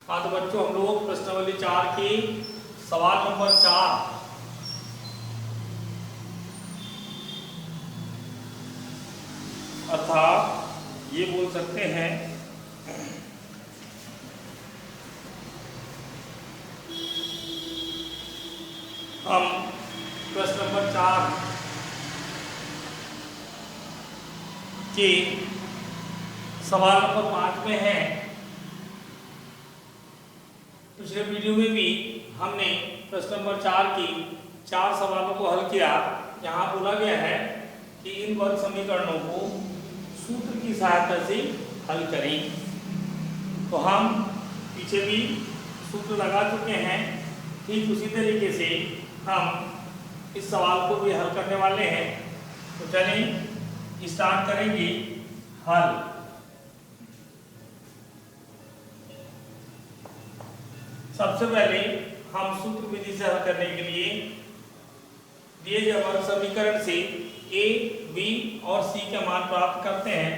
हाँ तो बच्चों हम लोग प्रश्नावली 4 की सवाल नंबर 4 अर्थात ये बोल सकते हैं हम प्रश्न नंबर 4 के सवाल नंबर 5 में है। पिछले वीडियो में भी हमने प्रश्न नंबर 4 की 4 सवालों को हल किया। यहाँ बोला गया है कि इन वर्ग समीकरणों को सूत्र की सहायता से हल करें। तो हम पीछे भी सूत्र लगा चुके हैं, ठीक उसी तरीके से हम इस सवाल को भी हल करने वाले हैं। तो चलिए स्टार्ट करेंगे हल। सबसे पहले हम सूत्र विधि से हल करने के लिए दिए गए वर्ग समीकरण से a, b और c के मान प्राप्त करते हैं।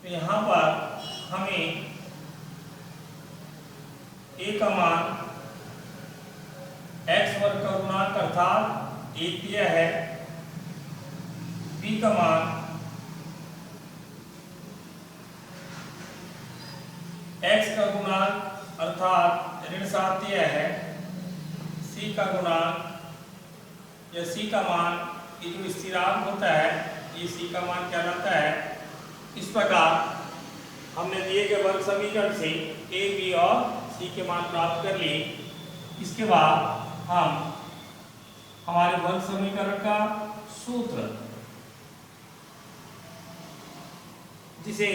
तो यहाँ पर हमें a का मान x वर्ग का गुणांक अर्थात 1 दिया है, b का मान x का गुणांक अर्थात ऋण 7 दिया है, c का गुणांक या c का मान ये जो स्थिरांक होता है ये c का मान कहलाता है। इस प्रकार हमने दिए गए वर्ग समीकरण से a, b और c के मान प्राप्त कर लिए। इसके बाद हम हमारे वर्ग समीकरण का सूत्र, जिसे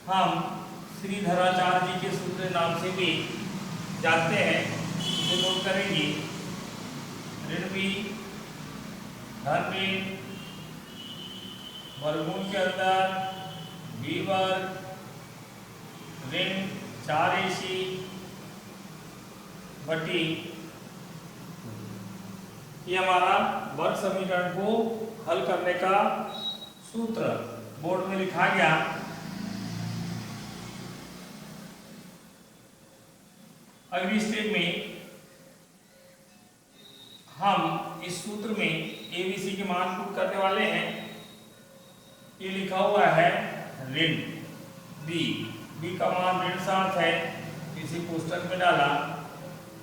हम श्रीधराचार्य जी के सूत्र नाम से भी जानते हैं, उसे नोट करेंगे। ऋण b धन b वर्गमूल के अंदर b वर्ग ऋण 4ac बटी, ये हमारा वर्ग समीकरण को हल करने का सूत्र बोर्ड में लिखा गया। अगली स्टेप में हम इस सूत्र में a b c के मान पुट करने वाले हैं। ये लिखा हुआ है ऋण b का मान ऋण 7 है, इसी कोष्टक में डाला,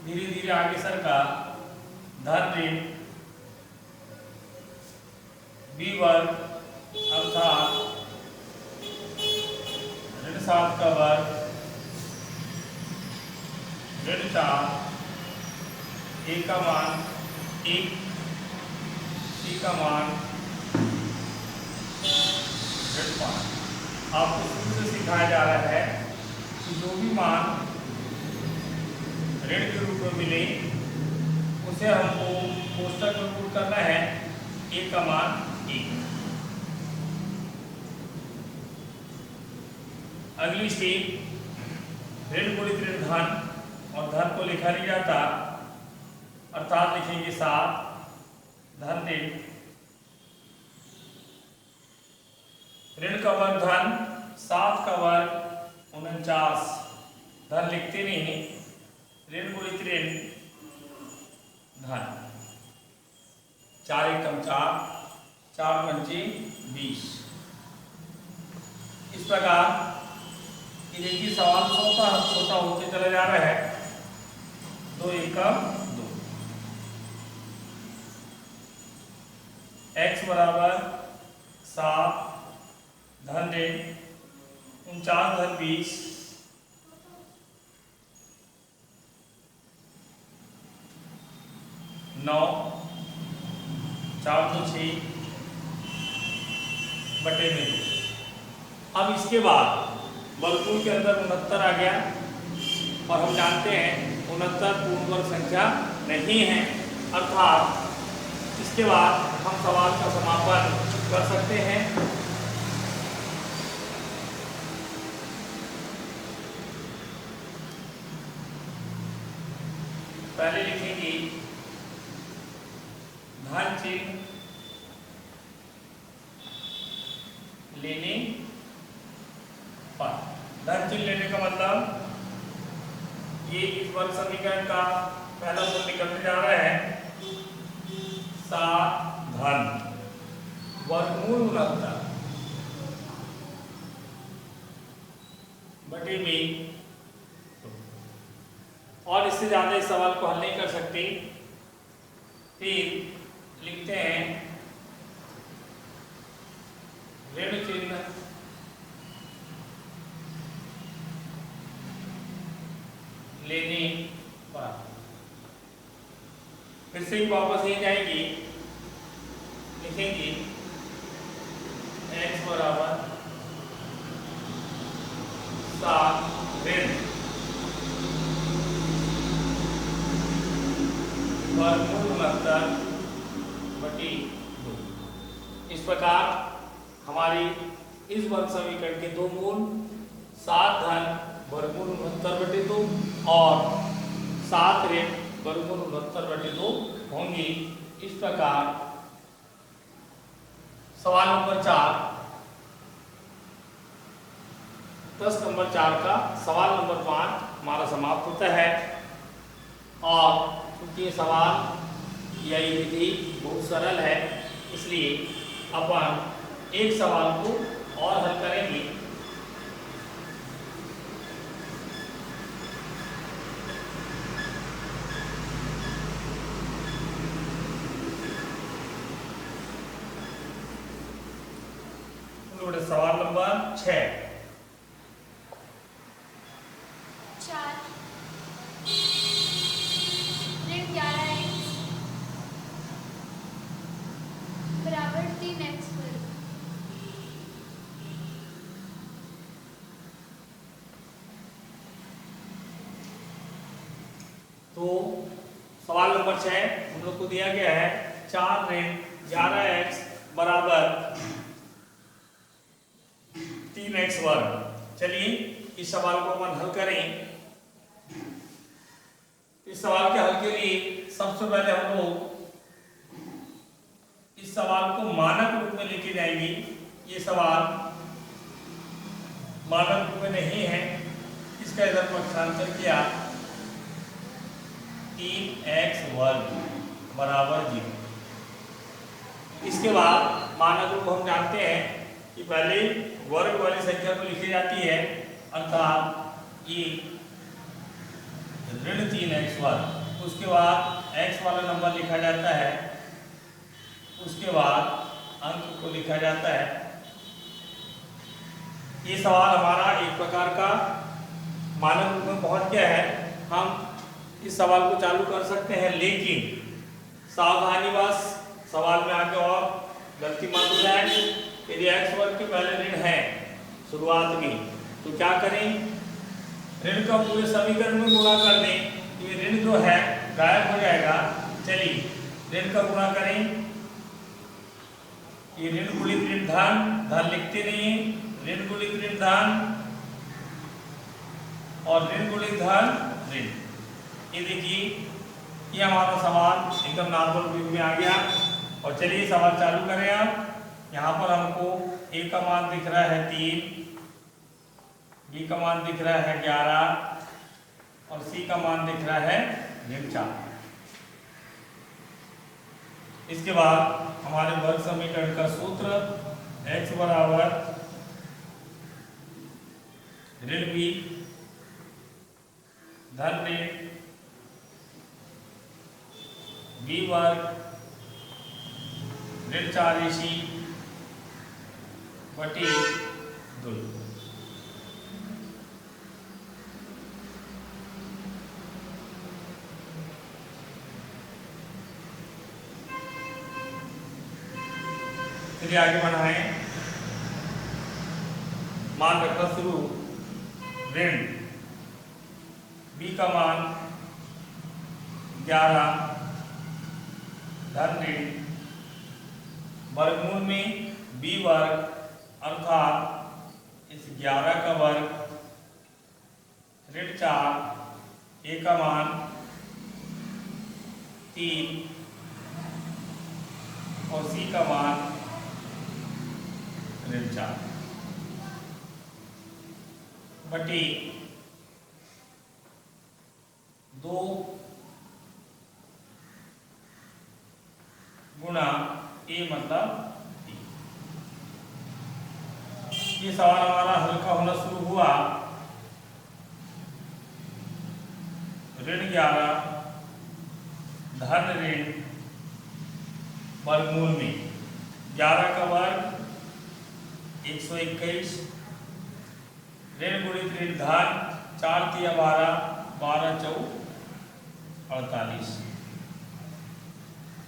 धीरे धीरे आगे सरका, धन ऋण b वर्ग अर्थात ऋण 7 का वर्ग ऋण 4, a का मान 1, c का मान ऋण 5। आपको शुरू से सिखाया जा रहा है कि जो भी मान ऋण के रूप में मिले उसे हमको कोष्टक में पुट करना है। a का मान 1। अगली स्टेप ऋण गुणित ऋण धन, और धन को लिखा नहीं जाता अर्थात लिखेंगे 7 धन ऋण का वर्ग धन 7 का वर्ग 49, धन लिखते नहीं, ऋण गुणित ऋण धन 4 एकम 4, 4 पंचे 20। इस प्रकार ये देखिए सवाल छोटा होते चला जा रहा है। 2 एकम 2, x बराबर 7 धन ऋण 49 धन 20, 9 4 तो 6 बटे में 2। अब इसके बाद वर्गमूल के अंदर 69 आ गया, और हम जानते हैं 69 पूर्ण वर्ग संख्या नहीं है, अर्थात इसके बाद हम सवाल का समापन कर सकते हैं। पहले लिखेंगे धन चिन्ह लेने पर। धन चिन्ह लेने का मतलब ये इस वर्ग समीकरण का पहला मूल निकलने जा रहा है 7 धन वर्गमूल 69 बटे में। और इससे ज्यादा इस सवाल को हल नहीं कर सकते। फिर लिखते हैं ऋण चिन्ह लेने पर। फिर से ही वापस यही जाएंगी, लिखेंगे x बराबर 7 ऋण वर्गमूल 69 बटी 2। इस प्रकार हमारी इस वर्ग समीकरण के दो मूल 7 धन वर्गमूल 69 बटे 2 और 7 ऋण वर्गमूल 69 बटे 2 होंगी। इस प्रकार सवाल नंबर 4 प्रश्न नंबर 4 का सवाल नंबर 5 हमारा समाप्त होता है। और क्योंकि ये सवाल या ये विधि बहुत सरल है, इसलिए अपन एक सवाल को और हल करेंगे। सवाल नंबर 6 तो सवाल नंबर 6 हम लोग को दिया गया है 4 ऋण 11x बराबर 3x वर्ग। चलिए इस सवाल को अपन हल करें। इस सवाल के हल के लिए सबसे पहले हम लोग इस सवाल को मानक रूप में लेके जाएंगे। ये सवाल मानक रूप में नहीं है, इसका इधर पक्षांतर किया 3x वर्ग बराबर 0। इसके बाद मानक रूप हम जानते हैं कि पहले वर्ग वाली संख्या को लिखी जाती है, अर्थात ये ऋण 3x वर्ग। उसके बाद x वाला नंबर लिखा जाता है, उसके बाद अंक को लिखा जाता है। ये सवाल हमारा एक प्रकार का मानक रूप में पहुंच गया है। हम इस सवाल को चालू कर सकते हैं, लेकिन सावधानी बस सवाल में आगे और गलती मत हो जाए। यदि x वर्ग के पहले ऋण है शुरुआत में, तो क्या करें, ऋण का पूरे समीकरण में गुणा कर दें। ये ऋण जो है गायब हो जाएगा। चलिए ऋण का गुणा करें। ये ऋण गुणित ऋण धन, धन लिखते नहीं, ऋण गुणित ऋण धन और ऋण गुणित धन ऋण। ये देखिए ये हमारा सवाल एकदम नॉर्मल व्यू में आ गया। और चलिए सवाल चालू करें। आप यहाँ पर हमको a का मान दिख रहा है 3, b का मान दिख रहा है 11 और c का मान दिख रहा है ऋण 4। इसके बाद हमारे वर्ग समीकरण का सूत्र x बराबर ऋण b धन ऋण b वर्ग ऋण 4ac बटी 2। चलिए आगे बढ़ाएं। मान रखना शुरू। ऋण b का मान 11 धन ऋण वर्गमूल में b वर्ग अर्थात इस 11 का वर्ग ऋण 4, a का मान 3 और c का मान ऋण 4 बटी 2 गुणा ए मतलब टी। ये सवाल हमारा हल्का होना शुरू हुआ ऋण 11 धन ऋण वर्गमूल में 11 का वर्ग 121 ऋण गुणित ऋण धन 4 तिया 12 12 चौ 48।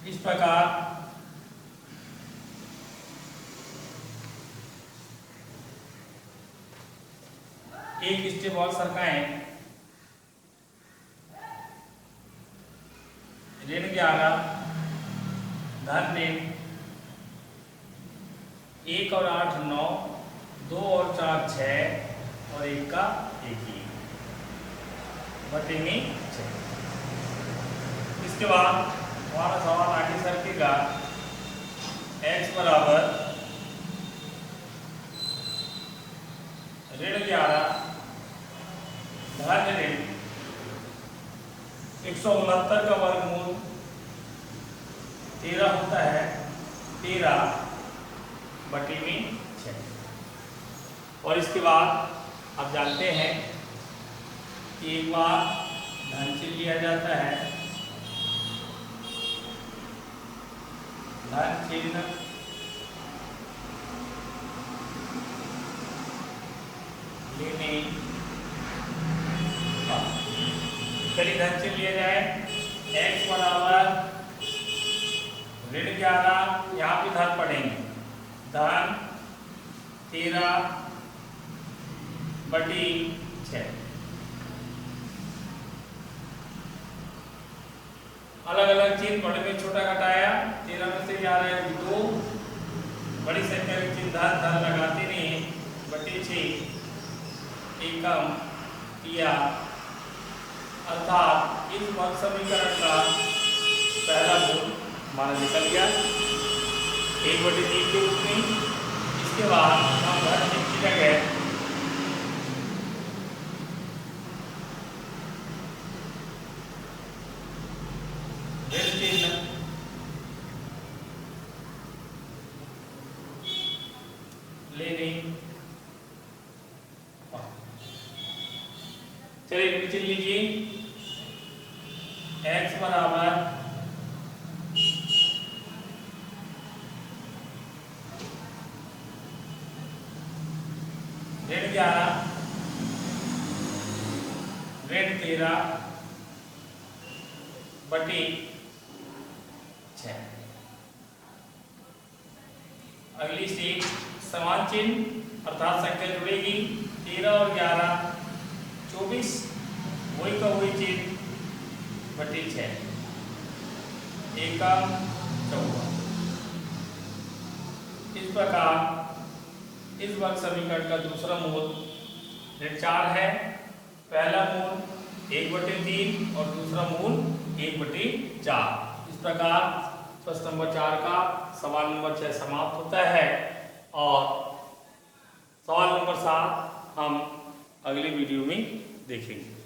इस प्रकार एक स्टेप और सरकाएं। ऋण 11 धन ऋण 1 और 8 9 2 और 4 6 और 1 का 1 ही बटे में 6। इसके बाद हमारा सवाल आगे सरकेगा। x बराबर ऋण 11 धन ऋण 169 का वर्गमूल 13 होता है 13 बटे में 6। और इसके बाद आप जानते हैं कि एक बार धन चिन्ह लिया जाता है। धन चिन्ह लेने चलिए धन चिन्ह लिया जाए। x बराबर ऋण 11 यहाँ पे धन पढ़ेंगे धन 13 बटी 6। अलग अलग चिन्ह बड़े में छोटा घटाया 13 में से क्या रहा है 2 बड़ी संख्या के चिन्ह धन धन लगाते नहीं बटे 6 एकम किया अर्थात इस वर्ग समीकरण का पहला मूल हमारा निकल गया 1/3 के रूप में। इसके बाद हम धन की जगह ऋण चिन्ह लेने चलिए ऋण चिन्ह लीजिए। x बराबर ऋण 11 ऋण 13 बटी 6। अगली स्टेप समान चिन्ह अर्थात संख्या जुड़ेगी 13 और 11 24 वही का वही चिन्ह बटी 6 एकम 14। इस प्रकार इस वर्ग समीकरण का दूसरा मूल ऋण 4 है। पहला मूल 1/3 और दूसरा मूल 1/4। इस प्रकार प्रश्न नंबर 4 का सवाल नंबर 6 समाप्त होता है और सवाल नंबर 7 हम अगली वीडियो में देखेंगे।